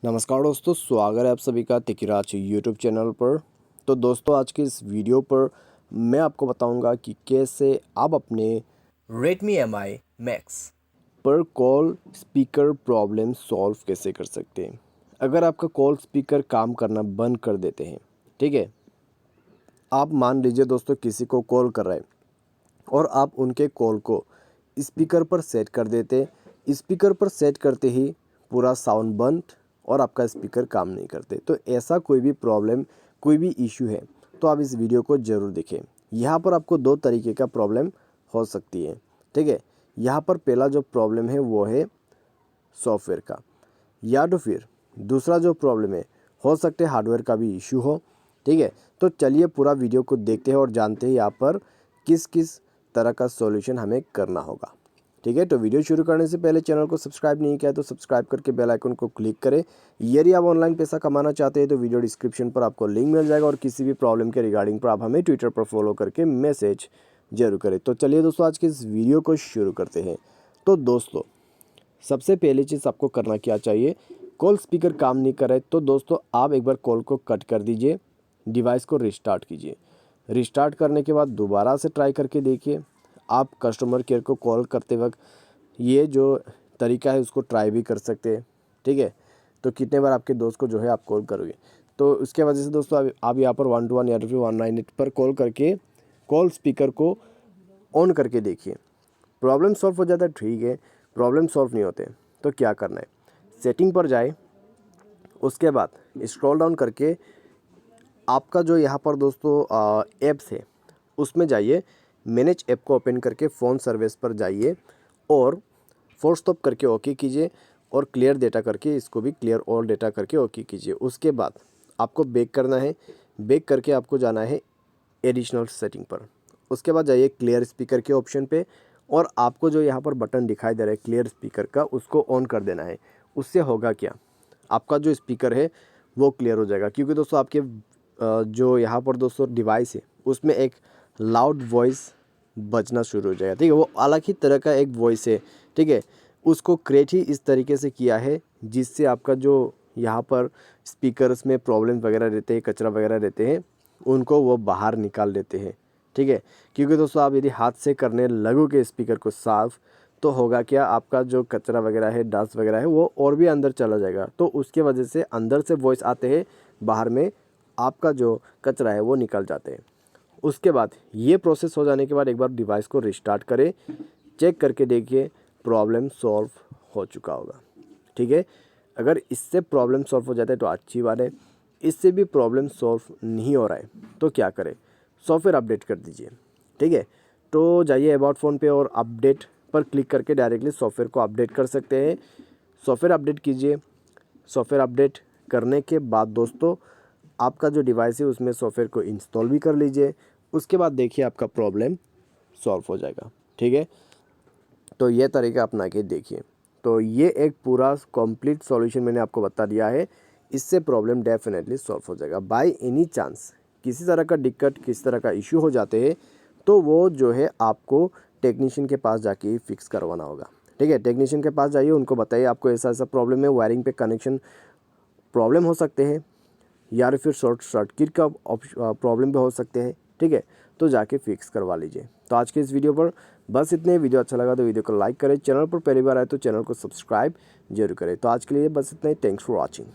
नमस्कार दोस्तों, स्वागत है आप सभी का तिकिराज यूट्यूब चैनल पर। तो दोस्तों, आज के इस वीडियो पर मैं आपको बताऊंगा कि कैसे आप अपने Redmi Mi Max पर कॉल स्पीकर प्रॉब्लम सॉल्व कैसे कर सकते हैं। अगर आपका कॉल स्पीकर काम करना बंद कर देते हैं, ठीक है, आप मान लीजिए दोस्तों किसी को कॉल कर रहे हैं और आप उनके कॉल को स्पीकर पर सेट कर देते। स्पीकर पर सेट करते ही पूरा साउंड बंद और आपका स्पीकर काम नहीं करते। तो ऐसा कोई भी प्रॉब्लम, कोई भी इशू है तो आप इस वीडियो को ज़रूर देखें। यहाँ पर आपको दो तरीके का प्रॉब्लम हो सकती है, ठीक है। यहाँ पर पहला जो प्रॉब्लम है वो है सॉफ्टवेयर का, या तो फिर दूसरा जो प्रॉब्लम है हो सकता है हार्डवेयर का भी इशू हो, ठीक है। तो चलिए पूरा वीडियो को देखते हैं और जानते हैं यहाँ पर किस किस तरह का सॉल्यूशन हमें करना होगा, ठीक है। तो वीडियो शुरू करने से पहले चैनल को सब्सक्राइब नहीं किया तो सब्सक्राइब करके बेल आइकन को क्लिक करें। यदि आप ऑनलाइन पैसा कमाना चाहते हैं तो वीडियो डिस्क्रिप्शन पर आपको लिंक मिल जाएगा और किसी भी प्रॉब्लम के रिगार्डिंग पर आप हमें ट्विटर पर फॉलो करके मैसेज जरूर करें। तो चलिए दोस्तों, आज के इस वीडियो को शुरू करते हैं। तो दोस्तों, सबसे पहली चीज़ आपको करना क्या चाहिए, कॉल स्पीकर काम नहीं कर रहे तो दोस्तों आप एक बार कॉल को कट कर दीजिए, डिवाइस को रिस्टार्ट कीजिए। रिस्टार्ट करने के बाद दोबारा से ट्राई करके देखिए। आप कस्टमर केयर को कॉल करते वक्त ये जो तरीका है उसको ट्राई भी कर सकते हैं, ठीक है। तो कितने बार आपके दोस्त को जो है आप कॉल करोगे, तो उसके वजह से दोस्तों आप यहाँ पर 121 या फिर 198 पर कॉल करके कॉल स्पीकर को ऑन करके देखिए। प्रॉब्लम सॉल्व हो जाता है, ठीक है। प्रॉब्लम सॉल्व नहीं होते तो क्या करना है, सेटिंग पर जाए, उसके बाद स्क्रॉल डाउन करके आपका जो यहाँ पर दोस्तों ऐप्स है उसमें जाइए। मैनेज ऐप को ओपन करके फ़ोन सर्विस पर जाइए और फोर्स स्टॉप करके ओके कीजिए और क्लियर डेटा करके इसको भी क्लियर ऑल डेटा करके ओके कीजिए। उसके बाद आपको बैक करना है। बैक करके आपको जाना है एडिशनल सेटिंग पर। उसके बाद जाइए क्लियर स्पीकर के ऑप्शन पे और आपको जो यहाँ पर बटन दिखाई दे रहा है क्लियर स्पीकर का, उसको ऑन कर देना है। उससे होगा क्या, आपका जो स्पीकर है वो क्लियर हो जाएगा। क्योंकि दोस्तों आपके जो यहाँ पर दोस्तों डिवाइस है उसमें एक लाउड वॉइस बजना शुरू हो जाएगा, ठीक है। वो अलग ही तरह का एक वॉइस है, ठीक है। उसको क्रिएट ही इस तरीके से किया है जिससे आपका जो यहाँ पर स्पीकर्स में प्रॉब्लम वगैरह रहते हैं, कचरा वगैरह रहते हैं, उनको वो बाहर निकाल देते हैं, ठीक है। क्योंकि दोस्तों आप यदि हाथ से करने लगोगे स्पीकर को साफ़ तो होगा क्या, आपका जो कचरा वगैरह है, डस्ट वगैरह है, वो और भी अंदर चला जाएगा। तो उसके वजह से अंदर से वॉइस आते हैं, बाहर में आपका जो कचरा है वो निकल जाते हैं। उसके बाद ये प्रोसेस हो जाने के बाद एक बार डिवाइस को रिस्टार्ट करें, चेक करके देखिए प्रॉब्लम सॉल्व हो चुका होगा, ठीक है। अगर इससे प्रॉब्लम सॉल्व हो जाता है तो अच्छी बात है। इससे भी प्रॉब्लम सॉल्व नहीं हो रहा है तो क्या करें, सॉफ्टवेयर अपडेट कर दीजिए, ठीक है। तो जाइए अबाउट फ़ोन पे और अपडेट पर क्लिक करके डायरेक्टली सॉफ्टवेयर को अपडेट कर सकते हैं। सॉफ्टवेयर अपडेट कीजिए। सॉफ्टवेयर अपडेट करने के बाद दोस्तों आपका जो डिवाइस है उसमें सॉफ्टवेयर को इंस्टॉल भी कर लीजिए। उसके बाद देखिए आपका प्रॉब्लम सॉल्व हो जाएगा, ठीक है। तो ये तरीका अपना के देखिए। तो ये एक पूरा कंप्लीट सॉल्यूशन मैंने आपको बता दिया है। इससे प्रॉब्लम डेफिनेटली सॉल्व हो जाएगा। बाय एनी चांस किसी तरह का दिक्कत, किसी तरह का इशू हो जाते हैं तो वो जो है आपको टेक्नीशियन के पास जाके ही फिक्स करवाना होगा, ठीक है। टेक्नीशियन के पास जाइए, उनको बताइए आपको ऐसा ऐसा प्रॉब्लम है, वायरिंग पे कनेक्शन प्रॉब्लम हो सकते हैं या फिर शॉर्ट सर्किट का प्रॉब्लम भी हो सकते हैं, ठीक है। तो जाके फिक्स करवा लीजिए। तो आज के इस वीडियो पर बस इतने। वीडियो अच्छा लगा तो वीडियो को लाइक करें, चैनल पर पहली बार आए तो चैनल को सब्सक्राइब जरूर करें। तो आज के लिए बस इतना ही। Thanks for watching.